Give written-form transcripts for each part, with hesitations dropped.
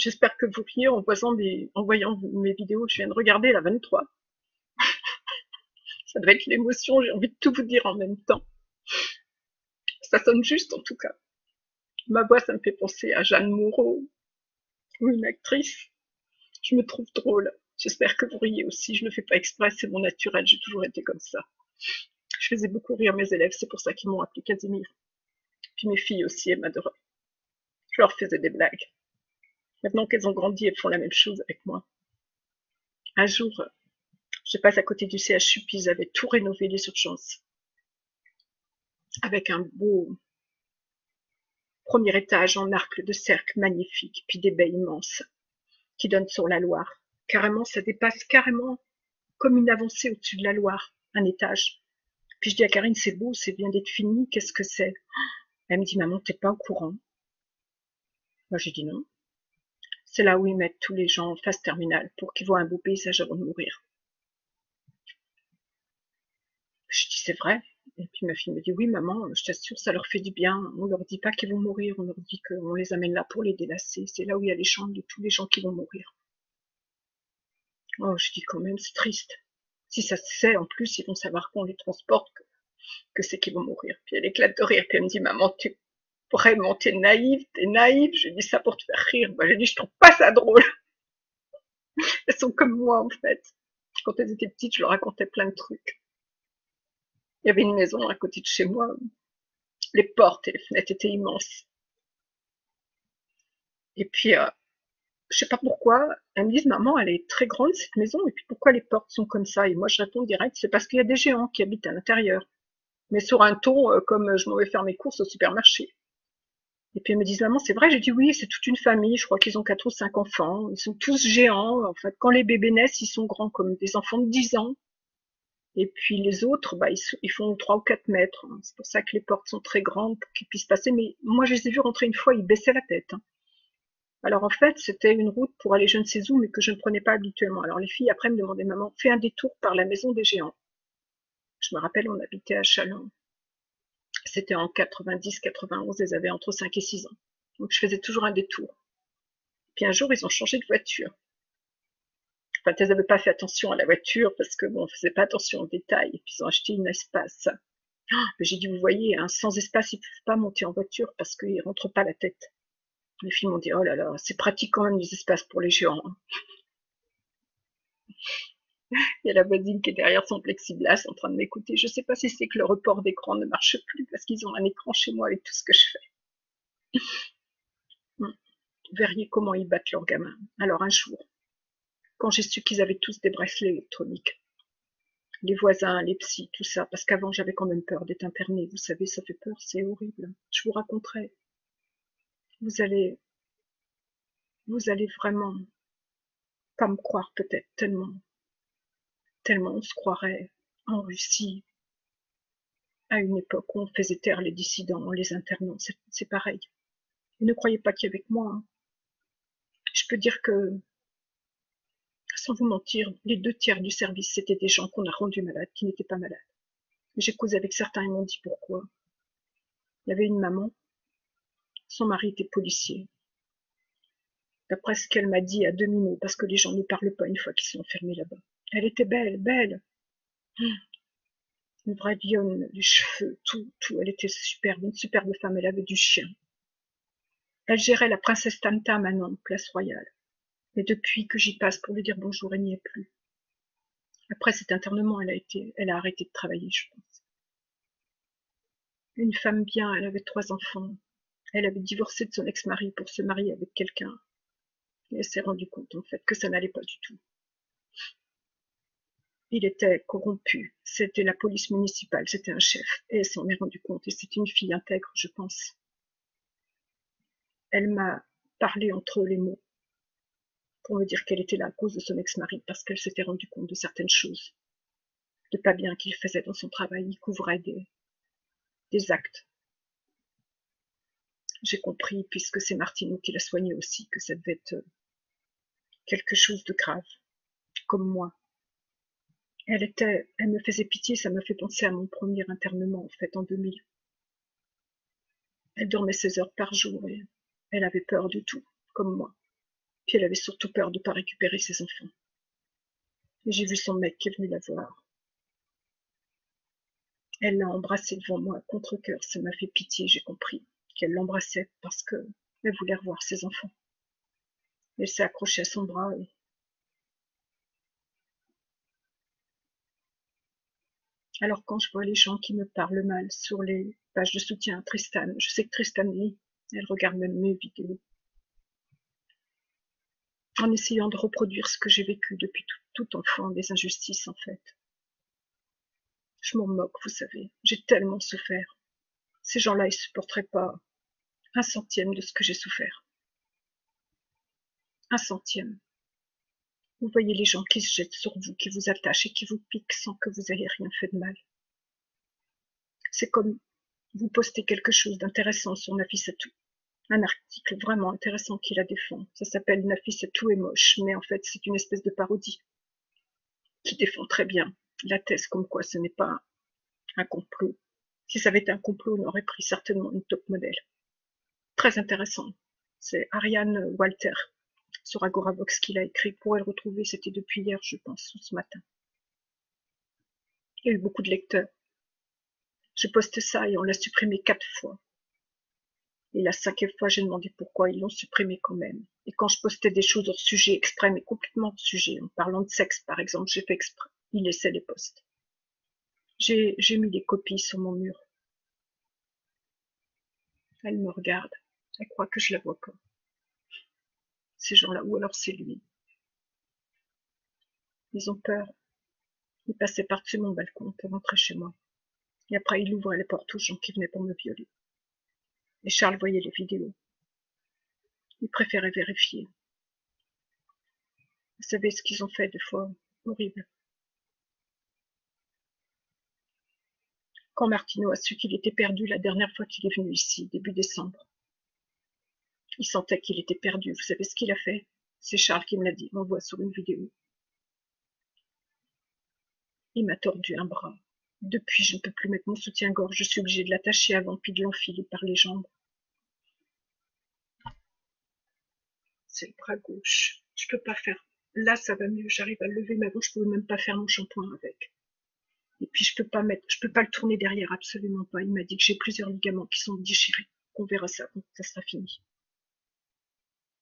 J'espère que vous riez en voyant mes vidéos. Je viens de regarder la 23. Ça devait être l'émotion, j'ai envie de tout vous dire en même temps. Ça sonne juste en tout cas. Ma voix, ça me fait penser à Jeanne Moreau, ou une actrice. Je me trouve drôle. J'espère que vous riez aussi. Je ne le fais pas exprès, c'est mon naturel. J'ai toujours été comme ça. Je faisais beaucoup rire mes élèves, c'est pour ça qu'ils m'ont appelé Casimir. Puis mes filles aussi, elles m'adoraient. Je leur faisais des blagues. Maintenant qu'elles ont grandi, elles font la même chose avec moi. Un jour, je passe à côté du CHU, puis ils avaient tout rénové, les urgences, avec un beau premier étage en arc de cercle magnifique, puis des baies immenses qui donnent sur la Loire. Carrément, ça dépasse carrément comme une avancée au-dessus de la Loire, un étage. Puis je dis à Karine, c'est beau, c'est bien d'être fini, qu'est-ce que c'est? Elle me dit, maman, t'es pas au courant? Moi, j'ai dit non. C'est là où ils mettent tous les gens en phase terminale pour qu'ils voient un beau paysage avant de mourir. Je dis, c'est vrai. Et puis ma fille me dit, oui, maman, je t'assure, ça leur fait du bien. On leur dit pas qu'ils vont mourir, on leur dit qu'on les amène là pour les délasser. C'est là où il y a les chambres de tous les gens qui vont mourir. Oh, je dis quand même, c'est triste. Si ça se sait, en plus, ils vont savoir qu'on les transporte, que c'est qu'ils vont mourir. Puis elle éclate de rire, puis elle me dit, maman, vraiment, t'es naïve, t'es naïve. Je dis ça pour te faire rire. Bah, j'ai dit, je trouve pas ça drôle. Elles sont comme moi, en fait. Quand elles étaient petites, je leur racontais plein de trucs. Il y avait une maison à côté de chez moi. Les portes et les fenêtres étaient immenses. Et puis, je sais pas pourquoi, elles me disent, maman, elle est très grande, cette maison, et puis pourquoi les portes sont comme ça? Et moi, je réponds direct, c'est parce qu'il y a des géants qui habitent à l'intérieur. Mais sur un ton, comme je m'en vais faire mes courses au supermarché. Et puis elles me disent, maman, c'est vrai? J'ai dit, oui, c'est toute une famille, je crois qu'ils ont 4 ou 5 enfants. Ils sont tous géants. En fait, quand les bébés naissent, ils sont grands comme des enfants de 10 ans. Et puis les autres, bah, ils font 3 ou 4 mètres. C'est pour ça que les portes sont très grandes pour qu'ils puissent passer. Mais moi, je les ai vus rentrer une fois, ils baissaient la tête. Alors en fait, c'était une route pour aller je ne sais où, mais que je ne prenais pas habituellement. Alors les filles après me demandaient, maman, fais un détour par la maison des géants. Je me rappelle, on habitait à Châlons. C'était en 90-91, elles avaient entre 5 et 6 ans. Donc je faisais toujours un détour. Puis un jour, ils ont changé de voiture. Enfin, elles n'avaient pas fait attention à la voiture parce que bon, on faisait pas attention aux détails. Et puis ils ont acheté une espace. J'ai dit, vous voyez, hein, sans espace, ils ne peuvent pas monter en voiture parce qu'ils ne rentrent pas la tête. Les filles m'ont dit, oh là là, c'est pratique quand même les espaces pour les géants. Il y a la voisine qui est derrière son plexiglas en train de m'écouter. Je ne sais pas si c'est que le report d'écran ne marche plus parce qu'ils ont un écran chez moi avec tout ce que je fais. Vous verriez comment ils battent leurs gamins. Alors un jour, quand j'ai su qu'ils avaient tous des bracelets électroniques, les voisins, les psys, tout ça, parce qu'avant j'avais quand même peur d'être internée. Vous savez, ça fait peur, c'est horrible. Je vous raconterai. Vous allez, vous allez vraiment pas me croire peut-être tellement on se croirait en Russie à une époque où on faisait taire les dissidents en les internant. C'est pareil. Et ne croyez pas qu'il y avait que moi. Hein. Je peux dire que, sans vous mentir, les 2 tiers du service, c'était des gens qu'on a rendus malades, qui n'étaient pas malades. J'ai causé avec certains, ils m'ont dit pourquoi. Il y avait une maman, son mari était policier. D'après ce qu'elle m'a dit à demi-mot, parce que les gens ne parlent pas une fois qu'ils sont enfermés là-bas. Elle était belle, belle. Une vraie lionne, les cheveux, tout. Elle était superbe, une superbe femme, elle avait du chien. Elle gérait la princesse Tam Tam à Nantes, place Royale. Mais depuis que j'y passe pour lui dire bonjour, elle n'y est plus. Après cet internement, elle a arrêté de travailler, je pense. Une femme bien, elle avait 3 enfants. Elle avait divorcé de son ex-mari pour se marier avec quelqu'un. Et elle s'est rendue compte, en fait, que ça n'allait pas du tout. Il était corrompu. C'était la police municipale, c'était un chef. Et elle s'en est rendue compte. Et c'était une fille intègre, je pense. Elle m'a parlé entre les mots pour me dire qu'elle était là à cause de son ex-mari, parce qu'elle s'était rendue compte de certaines choses, de pas bien qu'il faisait dans son travail. Il couvrait des actes. J'ai compris, puisque c'est Martineau qui l'a soigné aussi, que ça devait être quelque chose de grave, comme moi. Elle me faisait pitié, ça m'a fait penser à mon premier internement, en fait, en 2000. Elle dormait 16 heures par jour et elle avait peur de tout, comme moi. Puis elle avait surtout peur de ne pas récupérer ses enfants. Et j'ai vu son mec qui est venu la voir. Elle l'a embrassé devant moi à contre-cœur. Ça m'a fait pitié, j'ai compris qu'elle l'embrassait parce qu'elle voulait revoir ses enfants. Elle s'est accrochée à son bras et alors quand je vois les gens qui me parlent mal sur les pages de soutien à Tristan, je sais que Tristan lit, elle regarde même mes vidéos, en essayant de reproduire ce que j'ai vécu depuis tout enfant, des injustices en fait. Je m'en moque, vous savez, j'ai tellement souffert. Ces gens-là, ils supporteraient pas un centième de ce que j'ai souffert. Un centième. Vous voyez les gens qui se jettent sur vous, qui vous attachent et qui vous piquent sans que vous ayez rien fait de mal. C'est comme vous postez quelque chose d'intéressant sur Nafissatou, un article vraiment intéressant qui la défend. Ça s'appelle Nafissatou est moche, mais en fait c'est une espèce de parodie qui défend très bien la thèse comme quoi ce n'est pas un complot. Si ça avait été un complot, on aurait pris certainement une top modèle. Très intéressant. C'est Ariane Walter sur Agoravox qui l'a écrit. Pour le retrouver, c'était depuis hier, je pense, ou ce matin. Il y a eu beaucoup de lecteurs. Je poste ça et on l'a supprimé 4 fois. Et la 5e fois, j'ai demandé pourquoi ils l'ont supprimé quand même. Et quand je postais des choses hors sujet exprès, mais complètement hors sujet, en parlant de sexe par exemple, j'ai fait exprès. Il laissait les posts. J'ai mis des copies sur mon mur. Elle me regarde. Elle croit que je la vois pas. Ces gens-là, ou alors c'est lui. Ils ont peur. Ils passaient par-dessus mon balcon pour rentrer chez moi. Et après, il ouvrait les portes aux gens qui venaient pour me violer. Et Charles voyait les vidéos. Il préférait vérifier. Vous savez ce qu'ils ont fait des fois? Horrible. Quand Martineau a su qu'il était perdu la dernière fois qu'il est venu ici, début décembre, il sentait qu'il était perdu. Vous savez ce qu'il a fait? C'est Charles qui me l'a dit. On voit sur une vidéo. Il m'a tordu un bras. Depuis, je ne peux plus mettre mon soutien-gorge. Je suis obligée de l'attacher avant puis de l'enfiler par les jambes. C'est le bras gauche. Je peux pas faire. Là, ça va mieux. J'arrive à le lever, mais avant, je pouvais même pas faire mon shampoing avec. Et puis, je peux pas le tourner derrière, absolument pas. Il m'a dit que j'ai plusieurs ligaments qui sont déchirés. On verra ça quand ça sera fini.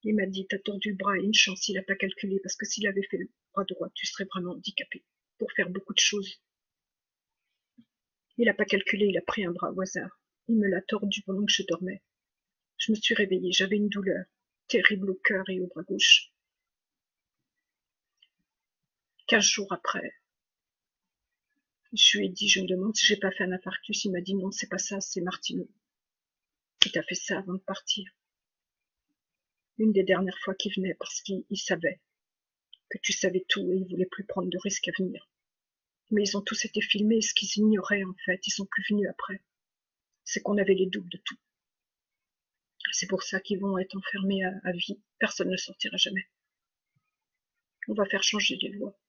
Il m'a dit, t'as tordu le bras et une chance, il a pas calculé, parce que s'il avait fait le bras droit, tu serais vraiment handicapé pour faire beaucoup de choses. Il a pas calculé, il a pris un bras au hasard. Il me l'a tordu pendant que je dormais. Je me suis réveillée, j'avais une douleur terrible au cœur et au bras gauche. 15 jours après, je lui ai dit, je me demande si j'ai pas fait un infarctus. Il m'a dit non, c'est pas ça, c'est Martineau qui t'a fait ça avant de partir. Une des dernières fois qu'il venait parce qu'il savait que tu savais tout et il voulait plus prendre de risques à venir. Mais ils ont tous été filmés, ce qu'ils ignoraient en fait, ils sont plus venus après. C'est qu'on avait les doubles de tout. C'est pour ça qu'ils vont être enfermés à vie. Personne ne sortira jamais. On va faire changer les lois.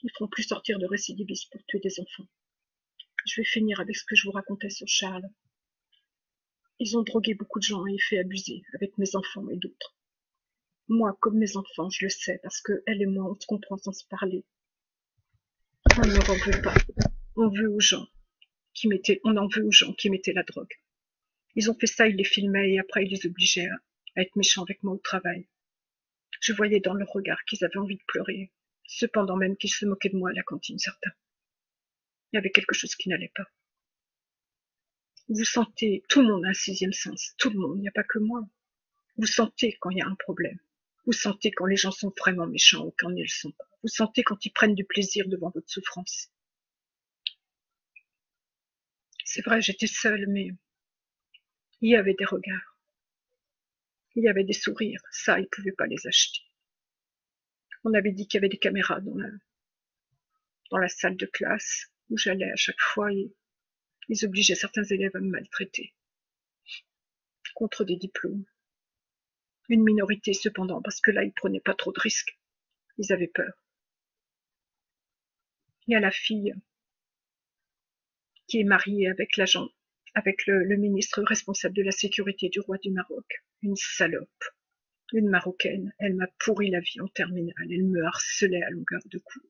Ils ne feront plus sortir de récidivistes pour tuer des enfants. Je vais finir avec ce que je vous racontais sur Charles. Ils ont drogué beaucoup de gens et fait abuser avec mes enfants et d'autres. Moi, comme mes enfants, je le sais, parce que elle et moi, on se comprend sans se parler. On ne leur en veut pas. On veut aux gens on en veut aux gens qui mettaient la drogue. Ils ont fait ça, ils les filmaient et après ils les obligeaient à être méchants avec moi au travail. Je voyais dans leur regard qu'ils avaient envie de pleurer, cependant même qu'ils se moquaient de moi à la cantine, certains. Il y avait quelque chose qui n'allait pas. Vous sentez, tout le monde a un 6e sens, tout le monde, il n'y a pas que moi. Vous sentez quand il y a un problème. Vous sentez quand les gens sont vraiment méchants ou quand ils ne le sont pas. Vous sentez quand ils prennent du plaisir devant votre souffrance. C'est vrai, j'étais seule, mais il y avait des regards. Il y avait des sourires. Ça, ils ne pouvaient pas les acheter. On avait dit qu'il y avait des caméras dans la salle de classe où j'allais à chaque fois et ils obligeaient certains élèves à me maltraiter. Contre des diplômes. Une minorité cependant, parce que là, ils prenaient pas trop de risques. Ils avaient peur. Il y a la fille qui est mariée avec l'agent, avec le ministre responsable de la sécurité du roi du Maroc. Une salope. Une Marocaine, elle m'a pourri la vie en terminale, elle me harcelait à longueur de cou.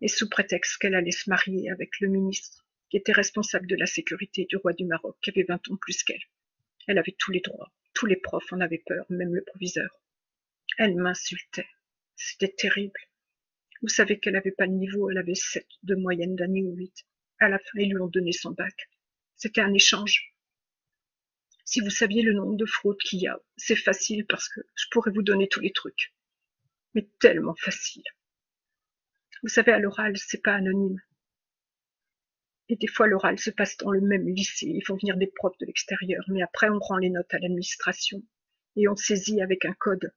Et sous prétexte qu'elle allait se marier avec le ministre, qui était responsable de la sécurité du roi du Maroc, qui avait 20 ans de plus qu'elle. Elle avait tous les droits, tous les profs en avaient peur, même le proviseur. Elle m'insultait. C'était terrible. Vous savez qu'elle n'avait pas de niveau, elle avait 7 de moyenne d'année ou 8. À la fin, ils lui ont donné son bac. C'était un échange. Si vous saviez le nombre de fraudes qu'il y a, c'est facile parce que je pourrais vous donner tous les trucs. Mais tellement facile. Vous savez, à l'oral, c'est pas anonyme. Et des fois, l'oral se passe dans le même lycée. Il faut venir des profs de l'extérieur. Mais après, on rend les notes à l'administration. Et on saisit avec un code.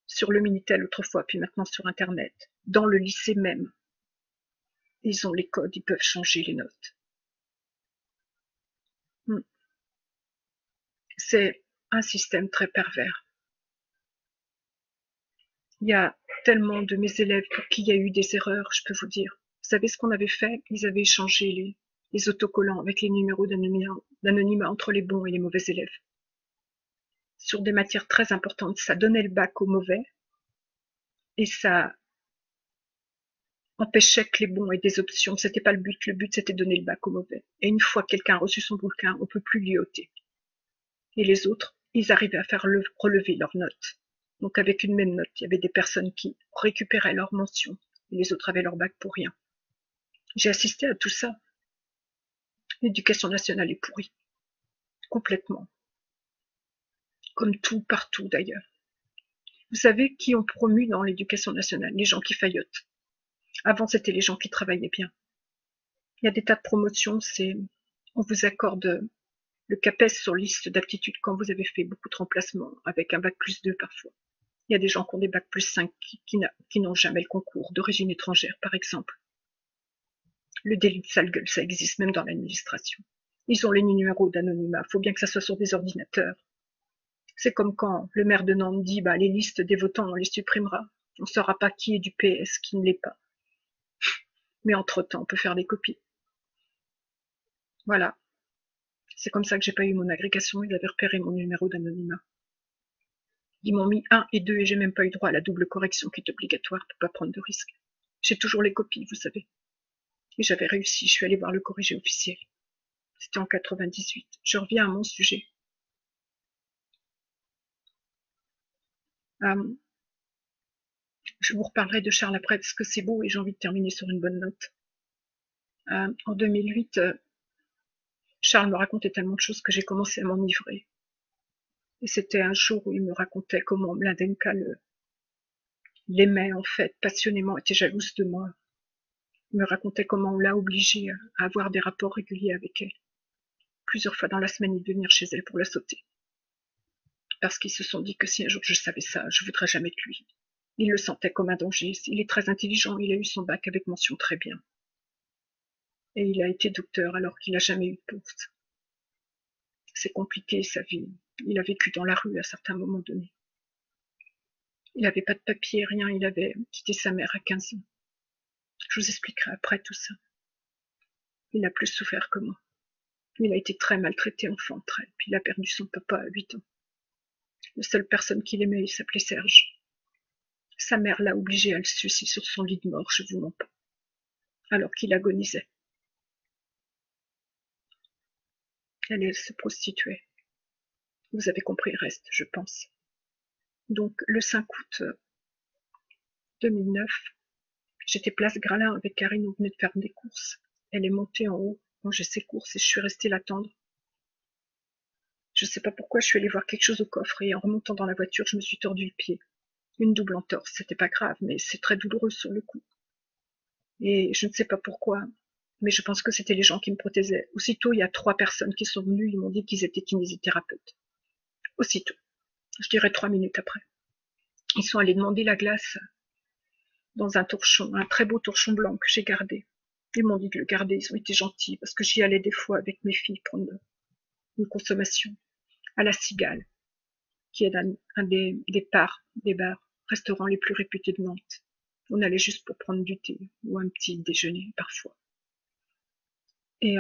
Sur le Minitel autrefois, puis maintenant sur Internet. Dans le lycée même. Ils ont les codes, ils peuvent changer les notes. C'est un système très pervers. Il y a tellement de mes élèves pour qui il y a eu des erreurs, je peux vous dire. Vous savez ce qu'on avait fait? Ils avaient échangé les autocollants avec les numéros d'anonymat entre les bons et les mauvais élèves. Sur des matières très importantes, ça donnait le bac aux mauvais et ça empêchait que les bons aient des options. C'était pas le but c'était de donner le bac aux mauvais. Et une fois que quelqu'un a reçu son bouquin, on peut plus lui ôter. Et les autres, ils arrivaient à faire relever leurs notes. Donc avec une même note, il y avait des personnes qui récupéraient leur mention et les autres avaient leur bac pour rien. J'ai assisté à tout ça. L'éducation nationale est pourrie. Complètement. Comme tout, partout d'ailleurs. Vous savez qui ont promu dans l'éducation nationale? Les gens qui faillotent. Avant, c'était les gens qui travaillaient bien. Il y a des tas de promotions, on vous accorde le CAPES sur liste d'aptitude quand vous avez fait beaucoup de remplacements, avec un bac plus 2 parfois. Il y a des gens qui ont des bacs plus 5 qui n'ont jamais le concours, d'origine étrangère par exemple. Le délit de sale gueule, ça existe même dans l'administration. Ils ont les numéros d'anonymat, il faut bien que ça soit sur des ordinateurs. C'est comme quand le maire de Nantes dit les listes des votants, on les supprimera. On ne saura pas qui est du PS, qui ne l'est pas. Mais entre-temps, on peut faire des copies. Voilà. C'est comme ça que j'ai pas eu mon agrégation, ils avaient repéré mon numéro d'anonymat. Ils m'ont mis 1 et 2 et j'ai même pas eu droit à la double correction qui est obligatoire pour pas prendre de risques. J'ai toujours les copies, vous savez. Et j'avais réussi, je suis allée voir le corrigé officiel. C'était en 98. Je reviens à mon sujet. Je vous reparlerai de Charles après parce que c'est beau et j'ai envie de terminer sur une bonne note. En 2008, Charles me racontait tellement de choses que j'ai commencé à m'enivrer. Et c'était un jour où il me racontait comment Mladenka l'aimait en fait passionnément, était jalouse de moi. Il me racontait comment on l'a obligée à avoir des rapports réguliers avec elle. Plusieurs fois dans la semaine, il devait venir chez elle pour la sauter. Parce qu'ils se sont dit que si un jour je savais ça, je voudrais jamais de lui. Il le sentait comme un danger. Il est très intelligent, il a eu son bac avec mention très bien. Et il a été docteur alors qu'il n'a jamais eu de poste. C'est compliqué sa vie. Il a vécu dans la rue à certains moments donnés. Il n'avait pas de papier, rien, il avait quitté sa mère à 15 ans. Je vous expliquerai après tout ça. Il a plus souffert que moi. Il a été très maltraité enfant, puis il a perdu son papa à 8 ans. La seule personne qu'il aimait, il s'appelait Serge. Sa mère l'a obligé à le sucer sur son lit de mort, je vous mens pas, alors qu'il agonisait. Elle se prostituait. Vous avez compris le reste, je pense. Donc, le 5 août 2009, j'étais place Gralin avec Karine, on venait de faire des courses. Elle est montée en haut, manger ses courses, et je suis restée l'attendre. Je sais pas pourquoi, je suis allée voir quelque chose au coffre, et en remontant dans la voiture, je me suis tordu le pied. Une double entorse, c'était pas grave, mais c'est très douloureux sur le coup. Et je ne sais pas pourquoi, mais je pense que c'était les gens qui me protégeaient. Aussitôt, il y a 3 personnes qui sont venues, ils m'ont dit qu'ils étaient kinésithérapeutes. Aussitôt. Je dirais 3 minutes après. Ils sont allés demander la glace dans un torchon, un très beau torchon blanc que j'ai gardé. Ils m'ont dit de le garder, ils ont été gentils, parce que j'y allais des fois avec mes filles prendre une consommation à la Cigale, qui est un des bars, restaurants les plus réputés de Nantes. On allait juste pour prendre du thé ou un petit déjeuner parfois. Et